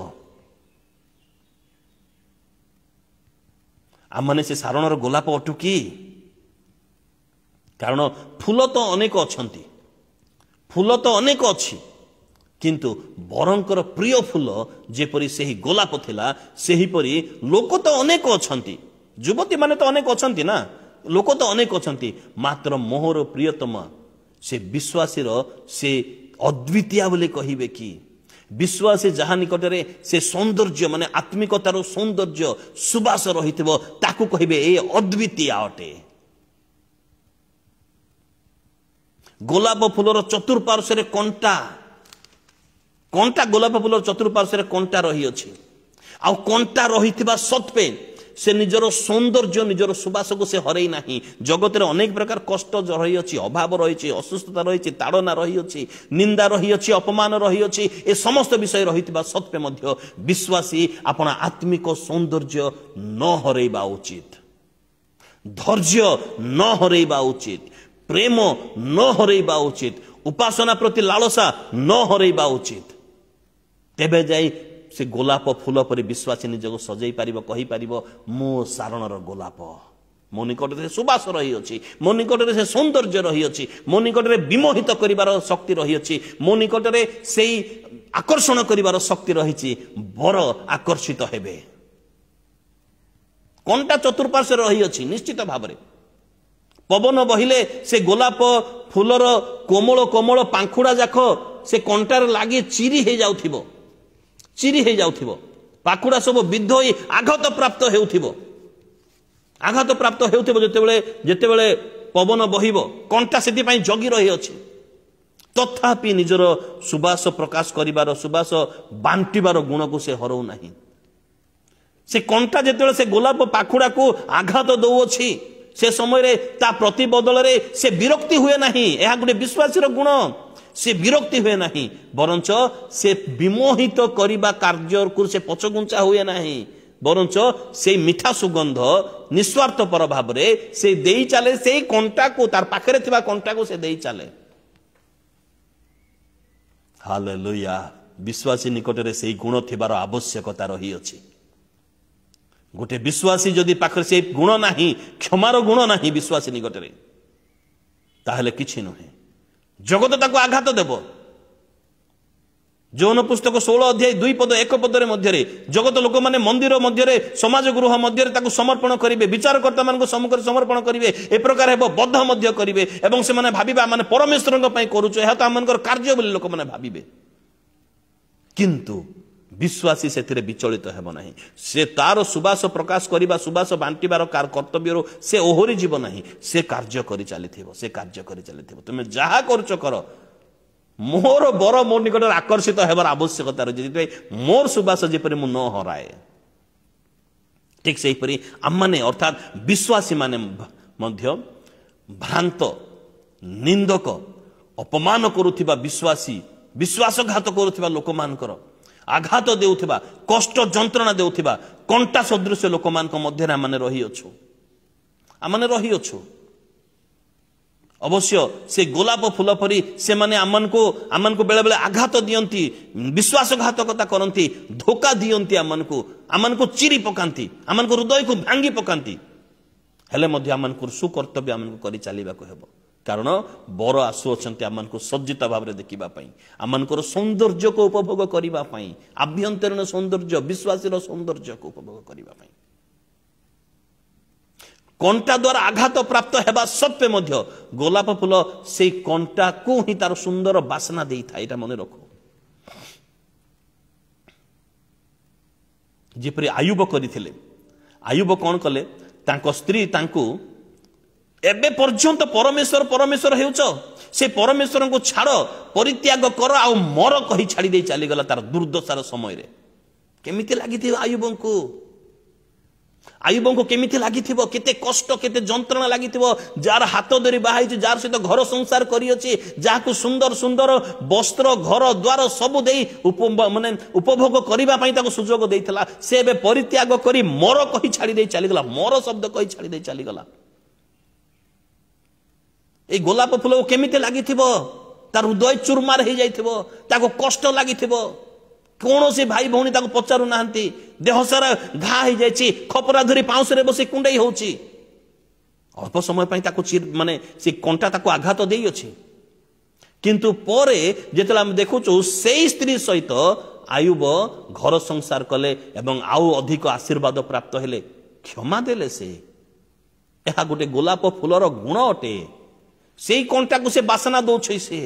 आमने से सारणर गोलाप अटुकी कारण फूल तो अनेक अछंती फूल तो अनेक अछि किंतु बरंकर प्रिय फूल जेपरी सेही गोलाप थिला सेही परी लोक तो अनेक अछंती ଯୁବତୀ ମାନେ ତ ଅନେକ ଅଛନ୍ତି ନା, ଲୋକ ତ ଅନେକ ଅଛନ୍ତି, ମାତ୍ର ମୋହର ପ୍ରିୟତମ ସେ ବିଶ୍ୱାସୀର ସେ ଅଦ୍ୱିତୀୟ ବୋଲି କହିବେ କି? ବିଶ୍ୱାସୀ ଯାହା ନିକଟରେ ସେ ସୌନ୍ଦର୍ଯ୍ୟ ମାନେ ଆତ୍ମିକତାର ସୌନ୍ଦର୍ଯ୍ୟ ସୁବାସ ରହିଥିବ ତାକୁ କହିବେ ଏ ଅଦ୍ୱିତୀୟ ଅଟେ। ଗୋଲାପ ଫୁଲର ଚତୁଃପାର୍ଶ୍ୱରେ କଣ୍ଟା, ଗୋଲାପ ଫୁଲର ଚତୁଃପାର୍ଶ୍ୱରେ କଣ୍ଟା ରହିଅଛି। ଆଉ କଣ୍ଟା ରହିଥିବା ସତ୍ତ୍ୱେ ସେ ନିଜର ସୌନ୍ଦର୍ଯ୍ୟ ନିଜର ସୁବାସକୁ ସେ ହରେଇ ନାହିଁ। ଜଗତରେ ଅନେକ ପ୍ରକାର କଷ୍ଟ ରହିଅଛି, ଅଭାବ ରହିଛି, ଅସୁସ୍ଥତା ରହିଛି, ତାଡ଼ନା ରହିଅଛି, ନିନ୍ଦା ରହିଅଛି, ଅପମାନ ରହିଅଛି, ଏ ସମସ୍ତ ବିଷୟ ରହିଥିବା ସତ୍ତ୍ୱେ ମଧ୍ୟ ବିଶ୍ୱାସୀ ଆପଣ ଆତ୍ମିକ ସୌନ୍ଦର୍ଯ୍ୟ ନ ହରେଇବା ଉଚିତ, ଧୈର୍ଯ୍ୟ ନ ହରେଇବା ଉଚିତ, ପ୍ରେମ ନ ହରେଇବା ଉଚିତ, ଉପାସନା ପ୍ରତି ଲାଳସା ନ ହରେଇବା ଉଚିତ। ତେବେ ଯାଇ ସେ ଗୋଲାପ ଫୁଲ ପରି ବିଶ୍ୱାସୀ ନିଜକୁ ସଜେଇ ପାରିବ, କହିପାରିବ ମୋ ସାରଣର ଗୋଲାପ, ମୋ ନିକଟରେ ସୁବାସ ରହିଅଛି, ମୋ ନିକଟରେ ସେ ସୌନ୍ଦର୍ଯ୍ୟ ରହିଅଛି, ମୋ ନିକଟରେ ବିମୋହିତ କରିବାର ଶକ୍ତି ରହିଅଛି, ମୋ ନିକଟରେ ସେଇ ଆକର୍ଷଣ କରିବାର ଶକ୍ତି ରହିଛି। ବର ଆକର୍ଷିତ ହେବେ। କଣ୍ଟା ଚତୁଃପାର୍ଶ୍ୱରେ ରହିଅଛି ନିଶ୍ଚିତ ଭାବରେ। ପବନ ବହିଲେ ସେ ଗୋଲାପ ଫୁଲର କୋମଳ କୋମଳ ପାଖୁଡ଼ା ଯାକ ସେ କଣ୍ଟାରେ ଲାଗି ଚିରି ହେଇଯାଉଥିବ, ପାଖୁଡ଼ା ସବୁ ବିଦ୍ଧ ହୋଇ ଆଘାତ ପ୍ରାପ୍ତ ହେଉଥିବ ଯେତେବେଳେ ପବନ ବହିବ। କଣ୍ଟା ସେଥିପାଇଁ ଜଗି ରହିଅଛି। ତଥାପି ନିଜର ସୁବାସ ପ୍ରକାଶ କରିବାର, ସୁବାସ ବାଣ୍ଟିବାର ଗୁଣକୁ ସେ ହରଉ ନାହିଁ। ସେ କଣ୍ଟା ଯେତେବେଳେ ସେ ଗୋଲାପ ପାଖୁଡ଼ାକୁ ଆଘାତ ଦେଉଅଛି ସେ ସମୟରେ ତା ପ୍ରତି ବଦଳରେ ସେ ବିରକ୍ତି ହୁଏ ନାହିଁ। ଏହା ଗୋଟେ ବିଶ୍ୱାସୀର ଗୁଣ। ସେ ବିରକ୍ତି ହୁଏ ନାହିଁ, ବରଞ୍ଚ ସେ ବିମୋହିତ କରିବା କାର୍ଯ୍ୟକୁ ସେ ପଛଘୁଞ୍ଚା ହୁଏ ନାହିଁ, ବରଞ୍ଚ ସେଇ ମିଠା ସୁଗନ୍ଧ ନିସ୍ୱାର୍ଥପର ଭାବରେ ସେ ଦେଇ ଚାଲେ। ସେଇ କଣ୍ଟାକୁ, ତାର ପାଖରେ ଥିବା କଣ୍ଟାକୁ ସେ ଦେଇ ଚାଲେ। ହାଲେଲୁୟା। ବିଶ୍ୱାସୀ ନିକଟରେ ସେଇ ଗୁଣ ଥିବାର ଆବଶ୍ୟକତା ରହିଅଛି। ଗୋଟେ ବିଶ୍ୱାସୀ ଯଦି ପାଖରେ ସେଇ ଗୁଣ ନାହିଁ, କ୍ଷମାର ଗୁଣ ନାହିଁ ବିଶ୍ୱାସୀ ନିକଟରେ, ତାହେଲେ କିଛି ନୁହେଁ। ଜଗତ ତାକୁ ଆଘାତ ଦେବ। ଯୌନ ପୁସ୍ତକ 16 ଅଧ୍ୟାୟ 2 ପଦ 1 ପଦରେ ମଧ୍ୟରେ ଜଗତ ଲୋକମାନେ ମନ୍ଦିର ମଧ୍ୟରେ, ସମାଜ ଗୃହ ମଧ୍ୟରେ ତାକୁ ସମର୍ପଣ କରିବେ, ବିଚାରକର୍ତ୍ତା ମାନଙ୍କ ସମ୍ମୁଖରେ ସମର୍ପଣ କରିବେ, ଏ ପ୍ରକାର ହେବ, ବଦ୍ଧ ମଧ୍ୟ କରିବେ ଏବଂ ସେମାନେ ଭାବିବେ ଆମେ ପରମେଶ୍ୱରଙ୍କ ପାଇଁ କରୁଛୁ, ଏହା ତ ଆମମାନଙ୍କର କାର୍ଯ୍ୟ ବୋଲି ଲୋକମାନେ ଭାବିବେ। କିନ୍ତୁ ବିଶ୍ୱାସୀ ସେଥିରେ ବିଚଳିତ ହେବ ନାହିଁ। ସେ ତାର ସୁବାସ ପ୍ରକାଶ କରିବା, ସୁବାସ ବାଣ୍ଟିବାର କର୍ତ୍ତବ୍ୟରୁ ସେ ଓହରି ଯିବ ନାହିଁ। ସେ କାର୍ଯ୍ୟ କରି ଚାଲିଥିବ। ତୁମେ ଯାହା କରୁଛ କର, ମୋର ବର ମୋ ନିକଟରେ ଆକର୍ଷିତ ହେବାର ଆବଶ୍ୟକତା ରହିଛି, ସେଥିପାଇଁ ମୋର ସୁବାସ ଯେପରି ମୁଁ ନ ହରାଏ। ଠିକ୍ ସେହିପରି ଆମମାନେ ଅର୍ଥାତ୍ ବିଶ୍ୱାସୀ ମାନେ ମଧ୍ୟ ଭ୍ରାନ୍ତ, ନିନ୍ଦକ, ଅପମାନ କରୁଥିବା ବିଶ୍ୱାସୀ, ବିଶ୍ୱାସଘାତ କରୁଥିବା ଲୋକମାନଙ୍କର, ଆଘାତ ଦେଉଥିବା, କଷ୍ଟ ଯନ୍ତ୍ରଣା ଦେଉଥିବା କଣ୍ଟା ସଦୃଶ ଲୋକମାନଙ୍କ ମଧ୍ୟରେ ଆମେ ରହିଅଛୁ। ଅବଶ୍ୟ ସେ ଗୋଲାପ ଫୁଲ ପରି ସେମାନେ ଆମମାନଙ୍କୁ ବେଳେ ବେଳେ ଆଘାତ ଦିଅନ୍ତି, ବିଶ୍ୱାସଘାତକତା କରନ୍ତି, ଧୋକା ଦିଅନ୍ତି, ଆମମାନଙ୍କୁ ଚିରି ପକାନ୍ତି, ଆମଙ୍କ ହୃଦୟକୁ ଭାଙ୍ଗି ପକାନ୍ତି। ହେଲେ ମଧ୍ୟ ଆମମାନଙ୍କୁ ସୁକର୍ତ୍ତବ୍ୟ ଆମକୁ କରି ଚାଲିବାକୁ ହେବ। କାରଣ ବର ଆସୁଅଛନ୍ତି ଆମମାନଙ୍କୁ ସଜ୍ଜିତ ଭାବରେ ଦେଖିବା ପାଇଁ, ଆମମାନଙ୍କର ସୌନ୍ଦର୍ଯ୍ୟକୁ ଉପଭୋଗ କରିବା ପାଇଁ, ଆଭ୍ୟନ୍ତରୀଣ ସୌନ୍ଦର୍ଯ୍ୟ, ବିଶ୍ୱାସୀର ସୌନ୍ଦର୍ଯ୍ୟକୁ ଉପଭୋଗ କରିବା ପାଇଁ। କଣ୍ଟା ଦ୍ୱାରା ଆଘାତ ପ୍ରାପ୍ତ ହେବା ସତ୍ତ୍ୱେ ମଧ୍ୟ ଗୋଲାପ ଫୁଲ ସେଇ କଣ୍ଟାକୁ ହିଁ ତାର ସୁନ୍ଦର ବାସ୍ନା ଦେଇଥାଏ। ଏଇଟା ମନେ ରଖ। ଯେପରି ଆୟୁବ କରିଥିଲେ। ଆୟୁବ କ'ଣ କଲେ? ତାଙ୍କ ସ୍ତ୍ରୀ ତାଙ୍କୁ ଏବେ ପର୍ଯ୍ୟନ୍ତ ପରମେଶ୍ୱର ହେଉଛ, ସେ ପରମେଶ୍ୱରଙ୍କୁ ଛାଡ଼, ପରିତ୍ୟାଗ କର ଆଉ ମର କହି ଛାଡ଼ି ଦେଇ ଚାଲିଗଲା ତାର ଦୁର୍ଦ୍ଦଶାର ସମୟରେ। କେମିତି ଲାଗିଥିବ ଆୟୁବଙ୍କୁ କେମିତି ଲାଗିଥିବ? କେତେ କଷ୍ଟ, କେତେ ଯନ୍ତ୍ରଣା ଲାଗିଥିବ। ଯାହାର ହାତ ଧରି ବାହା ହେଇଛି, ଯାହାର ସହିତ ଘର ସଂସାର କରିଅଛି, ଯାହାକୁ ସୁନ୍ଦର ସୁନ୍ଦର ବସ୍ତ୍ର, ଘର ଦ୍ୱାର ସବୁ ଦେଇ ଉପଭୋଗ କରିବା ପାଇଁ ତାକୁ ସୁଯୋଗ ଦେଇଥିଲା, ସେ ଏବେ ପରିତ୍ୟାଗ କରି ମର କହି ଛାଡ଼ି ଦେଇ ଚାଲିଗଲା, ମର ଶବ୍ଦ କହି ଛାଡ଼ି ଦେଇ ଚାଲିଗଲା। এই ଗୋଲାପ ଫୁଲକୁ କେମିତି ଲାଗିଥିବ? ତାର ହୃଦୟ ଚୁରମାର ହେଇଯାଇଥିବ, ତାକୁ କଷ୍ଟ ଲାଗିଥିବ। କୌଣସି ଭାଇ ଭଉଣୀ ତାକୁ ପଚାରୁ ନାହାନ୍ତି, ଦେହ ସାରା ଘା ହେଇଯାଇଛି, ଖପରା ଧରି ପାଉଁଶରେ ବସି କୁଣ୍ଡେଇ ହଉଛି। ଅଳ୍ପ ସମୟ ପାଇଁ ତାକୁ ସେ କଣ୍ଟା ତାକୁ ଆଘାତ ଦେଇଅଛି। କିନ୍ତୁ ପରେ ଯେତେବେଳେ ଆମେ ଦେଖୁଛୁ ସେଇ ସ୍ତ୍ରୀ ସହିତ ଆୟୁବ ଘର ସଂସାର କଲେ ଏବଂ ଆଉ ଅଧିକ ଆଶୀର୍ବାଦ ପ୍ରାପ୍ତ ହେଲେ। क्षमा देले से यह गोटे गोलाप फूलर गुण अटे से कंटा को से बासना दौछ से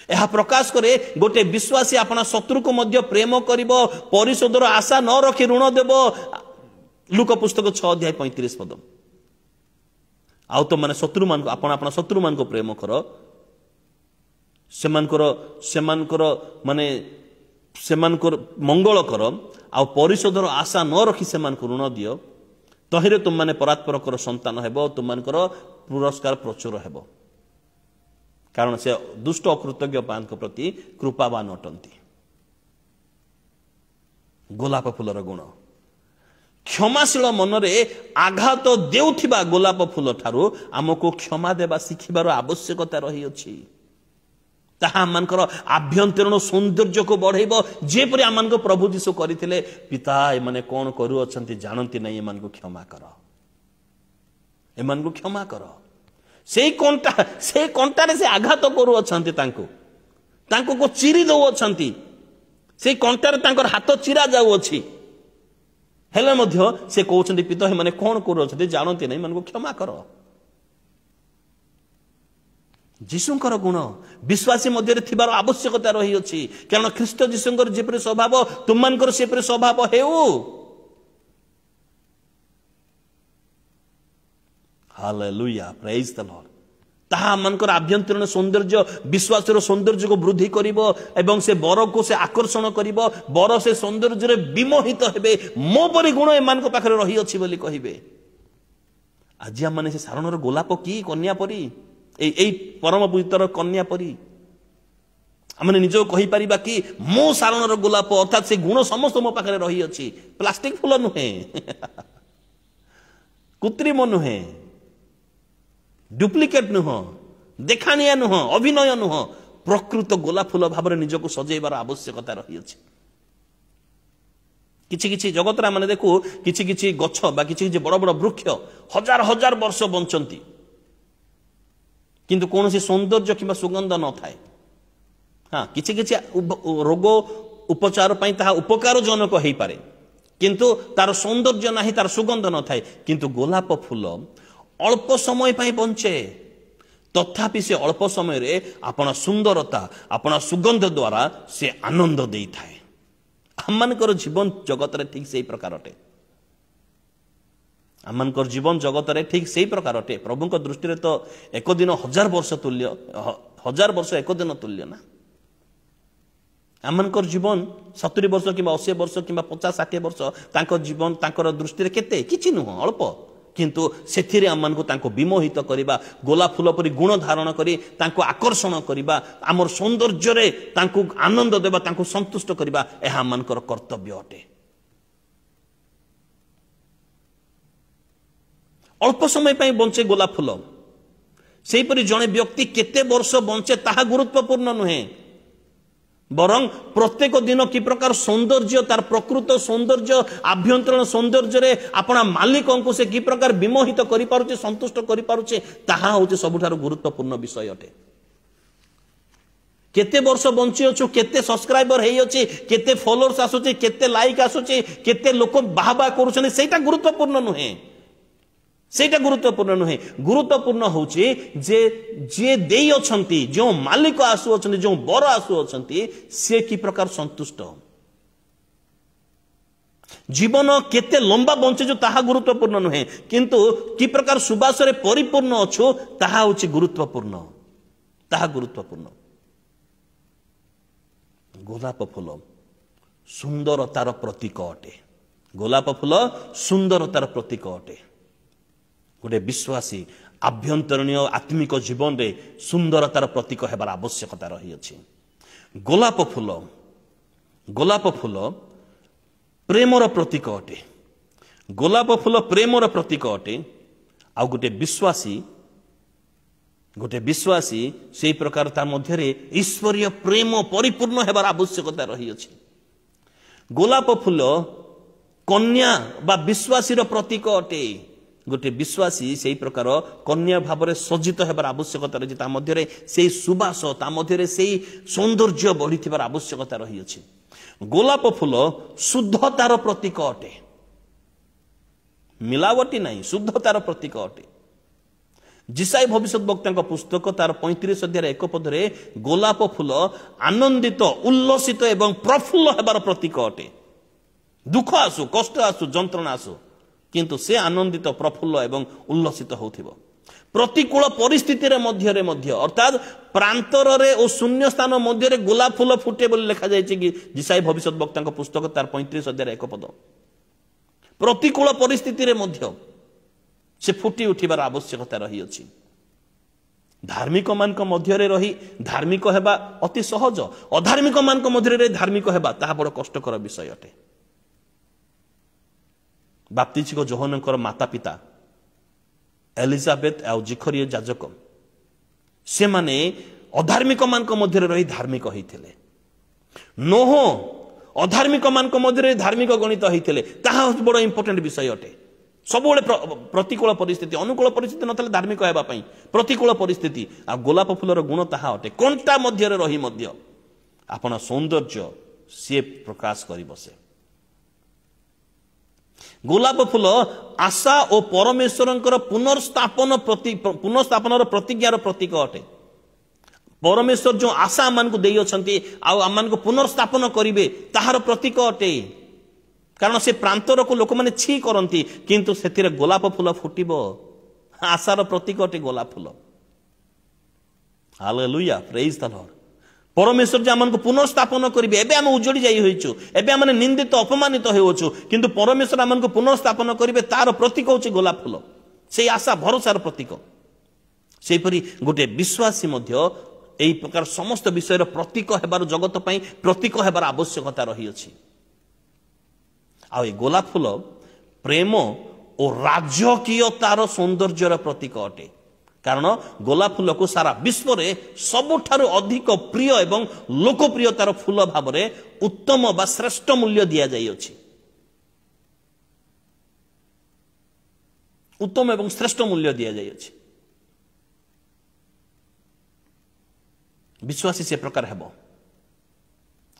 यह प्रकाश करे गोटे विश्वासी अपना शत्रु को मध्य प्रेम करिबो परिशोधर आशा न रखी ऋण देव लूक पुस्तक 6:35 पद आउ तो माने शत्रु मान अपना शत्रु मान को प्रेम कर सेमानकर माने सेमानकर मंगल कर आ परिशोधर आशा न रखी सेमान ऋण दियो तहिरे तुम माने परात्पर संतान हेबो तुम मानकर पुरस्कार प्रचुर हेबो कारण से दुष्ट अकृतज्ञ पान प्रति कृपावान अटंती गोलाप फूलर गुण क्षमाशील मनरे आघात देउथिबा गोलाप फूल ठारू आमको क्षमा देबा शिखिबार आवश्यकता रही अछि ताहा आमनकर आभ्यंतरण सौंदर्य को बढ़ेबो जेपरि आमनको प्रभु जीशु करिथिले पिता एमाने कोन करू अछंती जानंती नै एमानको क्षमा कर एमानको क्षमा कर से कंटारे से आघात करू अछंती तांको को चिरी दउ अछंती से कंटारे तांकर हाथ चिरा जाउ अछि हेले मध्य से कहउछंती पिता एमाने कोन करू अछंती जानंती नै एमानको क्षमा कर जीशुंकर गुण विश्वासी मध्य थिबार आवश्यकता रही अछि कारण ख्रीष्ट जीशुंकर जेपरि स्वभाव तुमनकर सेपरि स्वभाव हेउ हालेलुया प्रेज द लॉर्ड ताहा मनकर आभ्यंतरण सौंदर्य विश्वासर सौंदर्य को वृद्धि करिवो एवं से बर को से आकर्षण करिवो बर से सौंदर्य रे विमोहित हेबे मो परि गुण एमान को पाखरे रही अछि बोली कहिबे आज माने से सारणर गोलाप की कन्या परी ए परम पवित्र कन्या परी आमने निजो कहि परिबा कि मो सारणर गोलाप अर्थात से गुण समस्त मो पाखरे रही अछि प्लास्टिक फूल नुहे कृत्रिम नुहे डुप्लिकेट नुह देखानिया नुह अभिनय नुह प्रकृत गोलाप फूल भाव निजको सजेबार आवश्यकता रही अछि किछि किछि जगत रा माने देखु किछि किछि गछ बा किछि किछि बड़ बड़ वृक्ष हजार हजार वर्ष बंचंती किंतु कौन सी सौंदर्य किंबा सुगंध न थाए हाँ किछि किछि रोग उपचार पई ताहा उपकार जनक हेई पारे किंतु तार सौंदर्य नाही तार सुगंध न थाए किंतु गोलाप फूल अल्प समय पई बंचे तथापि से अल्प समय रे अपना सुंदरता अपना सुगंध द्वारा से आनंद देई थाए हमनकर जीवन जगत रे ठीक सेही प्रकार अटे आमनकर जीवन जगत रे ठीक सेही प्रकार अटे प्रभु को दृष्टि रे तो एक दिन 1000 वर्ष तुल्य 1000 वर्ष एक दिन तुल्य ना आमनकर जीवन 70 वर्ष किंबा 80 वर्ष किंबा 50-60 वर्ष तांकर जीवन तांकर दृष्टि रे केते किछि नुह अल्प किंतु सेथिरे आमनको तांको विमोहित करिबा गोलाप फूल परि गुण धारण करी तांको आकर्षण करिबा आमर सौंदर्य रे तांको आनंद देबा तांको संतुष्ट करिबा एहा आमनकर कर्तव्य अटे अल्प समय पई बंचे गोलाप फूल सेही परि जणे व्यक्ति केते वर्ष बंचे ताहा गुरुत्वपूर्ण नुहे बरं प्रत्येक दिन कि प्रकार सौंदर्य तार प्रकृत सौंदर्य आभ्यंतरण सौंदर्य रे अपना मालिक को से कि प्रकार विमोहित करि पारुचे संतुष्ट करि पारुचे ताहा होचे सबुठार गुरुत्वपूर्ण विषय अटे केते वर्ष बंची अछु केते सब्सक्राइबर हेई अछि केते फॉलोअर्स आसुचे केते लाइक आसुचे केते लोक बाहबा करूछन सेटा गुरुत्वपूर्ण नुहे सेटा गुरुत्वपूर्ण नुहे गुरुत्वपूर्ण होची जे जे देई अछंती जो मालिक आसु अछंती जो बर आसु अछंती से कि प्रकार संतुष्ट जीवन केते लंबा बंचे जो ताहा गुरुत्वपूर्ण नुहे किंतु कि प्रकार सुबास रे परिपूर्ण अछु ताहा होची गुरुत्वपूर्ण ताहा गुरुत्वपूर्ण गोलाप फूल सुंदरतार प्रतीक अटे गोलाप फूल सुंदरतार प्रतीक अटे गोटे विश्वासी आभ्यंतरणीय आत्मिक जीवन रे सुंदरतार प्रतीक हेबार आवश्यकता रही अछि गोलाप फूल प्रेमर प्रतीक अटे गोलाप फूल प्रेमर प्रतीक अटे आ गोटे विश्वासी से प्रकार तार मध्य रे ईश्वरीय प्रेम परिपूर्ण हेबार आवश्यकता रही अछि गोलाप फूल कन्या बा विश्वासी प्रतीक अटे गोटे विश्वासी से प्रकार कन्या भाव में सज्जित होबार आवश्यकता रही ता मध्य से सुबास ता मध्य से सौंदर्य बढ़ी आवश्यकता रही गोलाप फूल शुद्धतार प्रतीक अटे मिलावटी नहीं, शुद्धतार प्रतीक अटे। जिसाई भविष्य वक्ता पुस्तक तार 35 अध्याय 1 पदरे गोलाप फूल आनंदित उल्लसित एवं प्रफुल्ल हेबार प्रतीक अटे। दुख आसु, कष्ट आसु, जंत्रणा आसु, किंतु से आनंदित प्रफुल्ल एवं उल्लसित होथिबो। प्रतिकूल परिस्थिति मध्य अर्थात प्रांतर रे और शून्य स्थान मध्य गोलाप फूल फुटे बोली लिखा जाए कि जिसाई भविष्य वक्ता पुस्तक तार 35 अध्याय 1 पद। प्रतिकूल परिस्थिति मध्य से फुटी उठिबार आवश्यकता रही अछि। धार्मिक मानक मध्य रही धार्मिक हेबा अति सहज, अधार्मिक मानक मध्य रे धार्मिक हेबा ताहा बड़ कष्टकर विषय अटे। बाप्तिस्मिक जोहनकर माता पिता एलिजाबेथ आ जिखरिया जाजक से माने अधार्मिक मानक मध्य रही धार्मिक होइथिले। नोह अधार्मिक मानक मध्य धार्मिक गणित होइथिले। ताहा बड़ इंपोर्टेंट विषय अटे। सब प्रतिकूल परिस्थिति, अनुकूल परिस्थिति नथले धार्मिक हेबा पई प्रतिकूल परिस्थिति आ गोलाप फूलर गुण ताहा अटे। कोनटा मध्य रही मध्य आपण सौंदर्य से प्रकाश करि बसे। गोलाप फूल आशा और परमेश्वर पुनर्स्थापन प्रतिज्ञार प्रतीक अटे। परमेश्वर जो आशा आम को देई अछंती आम को पुनर्स्थापन करिवे ताहार प्रतीक अटे। कारण से प्रांतर को लोक माने छी करंती, किंतु सेथिरे गोलाप फूल फुटिबो, आशार प्रतीक अटे गोलाप फूल। Hallelujah, praise the lord. परमेश्वर जे आमन को पुनर्स्थापन करिवे। एबे हम उजड़ी जाई होइछु, एबे हमने निंदित अपमानित होइछु, किंतु परमेश्वर आमन को पुनर्स्थापन करिवे तार प्रतीक होछि गोलाप फूल। से आशा भरोसार प्रतीक। सेहि परि गोटे विश्वासी मध्य एई प्रकार समस्त विषय प्रतीक हेबार जगत पई प्रतीक हेबार आवश्यकता रही अछि। आ ए गोलाप फूल प्रेम और राजकीयतार सौंदर्यर प्रतीक अटे। कारण गोलाप फूल को सारा विश्व रे सबुठारु अधिक प्रिय एवं लोकप्रियतार फूल भाव में उत्तम बा श्रेष्ठ मूल्य दिया जाई अछि। उत्तम एवं श्रेष्ठ मूल्य दिया जाई अछि। विश्वासी से प्रकार हेबो।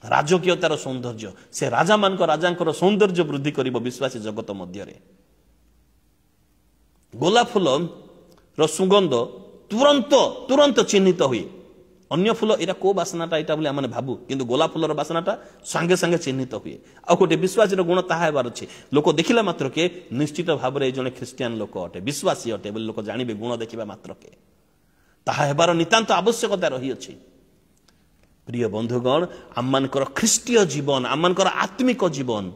राजकीयतार सौंदर्य से राजा मान राजांकर सौंदर्य वृद्धि करिबो विश्वासी जगत मध्य रे। गोलाप फूल सुगंध तुरंत तुरंत चिन्हित हुए। अन्य फूल एरा को बासनाटा एटा बोले आमने भाबू, किंतु गोलाप फूलर बासनाटा संगे संगे चिन्हित हुए। आ गोटे विश्वासी गुण ताहा हेबार अछि। लोक देखिला मात्र के निश्चित भाव में जने ख्रिस्टियन लोक अटे, विश्वासी अटे बोले लोक जानिबे गुण देखिबा मात्र के ताहा हेबार नितांत आवश्यकता रही अछि। प्रिय बंधुगण, आममानकर ख्रिस्टीय जीवन, आममानकर आत्मिक जीवन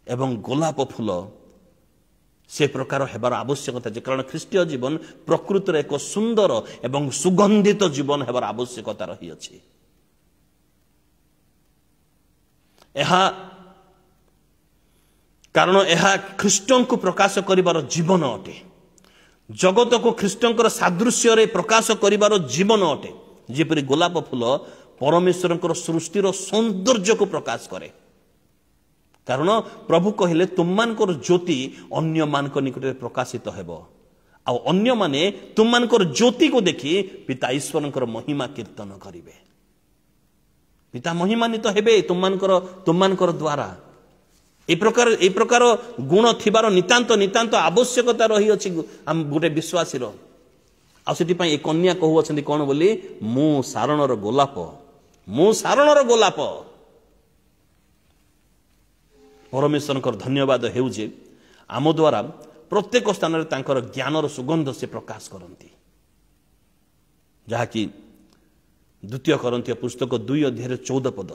एवं गोलाप फूल से प्रकार हेबार आवश्यकता जे। कारण ख्रिस्टीय जीवन प्रकृतिर एक सुंदर एवं सुगंधित जीवन हेबार आवश्यकता रही अछि। कारण यह ख्रिस्टन को प्रकाश करिबार जीवन अटे। जगत को ख्रिस्टन सादृश्य रे प्रकाश करिबार जीवन अटे। जेपरि गोलाप फूल परमेश्वर सृष्टिर सौंदर्य को प्रकाश करे। कारण प्रभु कहले तुममानकर ज्योति अन्य मानक निकट प्रकाशित हेबो। आ अन्य माने तुममानकर ज्योति को देखि पिता ईश्वरंकर महिमा कीर्तन करिवे। पिता महिमान्वित हेबे तुममानकर द्वारा। ए प्रकार गुण थिबार नितांत नितांत आवश्यकता रही अछि हम गोटे विश्वासी रो। आ सेति पई ए कन्या कहू अछंती कोन बोली, मु सारणर गोलाप, मु सारणर गोलाप। परमेश्वर धन्यवाद हेउ जे आम द्वारा प्रत्येक स्थान रे तांकर ज्ञानर सुगंध से प्रकाश करती। जहाँकि 2 कोरिन्थीय पुस्तक 2 अध्याय 14 पद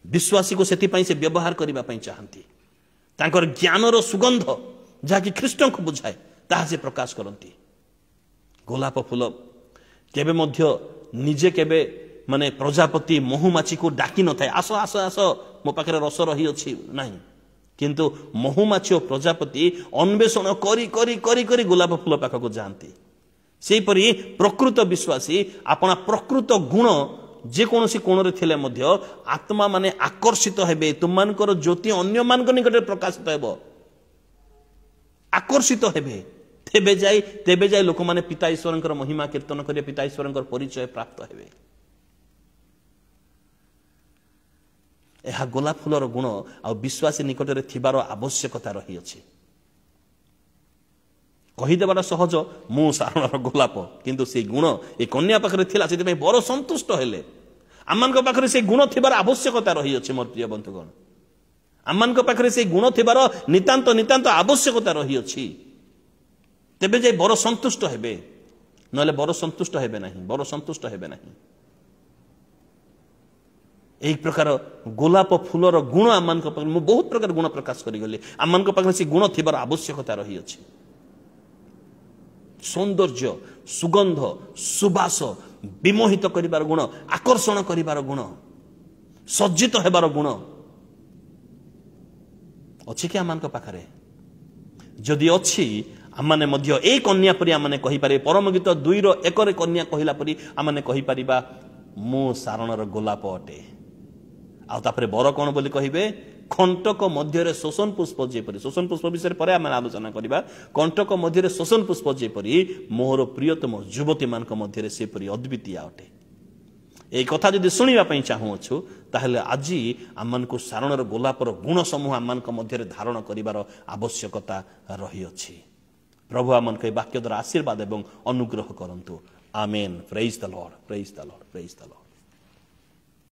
विश्वासी को सेति पई से व्यवहार करिबा पई चाहंती। तांकर ज्ञानर सुगंध जहाँकि ख्रिस्टन को बुझाए ताहा से प्रकाश करती। गोलाप फूल केबे मध्य निजे केबे माने प्रजापति महुमाछी को डाकी न थाए, आस आस आस मो पाखरे रस रही अछि नहीं, किंतु महुमाछी और प्रजापति अन्वेषण करी करी करी करी गोलाप फूल पाख को जाती। से परी प्रकृत विश्वासी अपना प्रकृत गुण जे कोनोसी कोणरे थिले मध्य आत्मा माने आकर्षित हेबे। तुममानकर ज्योति अन्य मानक निकट प्रकाशित हेबो, आकर्षित हेबे। तेबे जाय लोक माने पिता ईश्वरंकर महिमा कीर्तन करिवे, पिता ईश्वरंकर परिचय प्राप्त हेबे। यह गोलाप फूलर गुण आ विश्वासी निकट रे थिबार आवश्यकता रही अछि। कहीदेवार सहज मु सारणर गोलाप किंतु से गुण ए कन्या पाखरे थिला से बर संतुष्ट हेले आम पाखरे से गुण थिबार आवश्यकता रही अछि मोर प्रिय बंधुगण आम पाखरे से गुण थिबार नितांत नितांत आवश्यकता रही अछि तेबे जे बर संतुष्ट हेबे नले बर संतुष्ट हेबे नहीं बर संतुष्ट हेबे नहीं एक प्रकार गोलाप फूलर गुण आम पाखरे बहुत प्रकार गुण प्रकाश करी गली आम पाखरे से गुण थिबार आवश्यकता रही अछि सौंदर्य सुगंध सुबास विमोहित करिबार गुण आकर्षण करिबार गुण सज्जित हेबार गुण अछि कि आम पाखरे जदि अछि आमने मध्य ए कन्या परी आमने कहि पारे परम गीत 2:1 कन्या कहिला परी आमने कहि परिबा मो सारणर गोलाप अटे आ तापरे बर कोन बोली कहिबे कंटक मध्य शोषण पुष्प जेपरी शोषण पुष्प विषय पर आम आलोचना करवा कंटक मध्य शोषण पुष्प जेपरी मोहर प्रियतम युवती मान मध्य सेपरी अद्वितीय अटे यही कथा जदि शुणापी चाहूँ ताहले आज आम को सारणर गोलापर गुण समूह आम मध्य धारण कर आवश्यकता रही अछि प्रभु आम वाक्य द्वारा आशीर्वाद एवं अनुग्रह करंतु आमेन praise the Lord praise the Lord praise the Lord.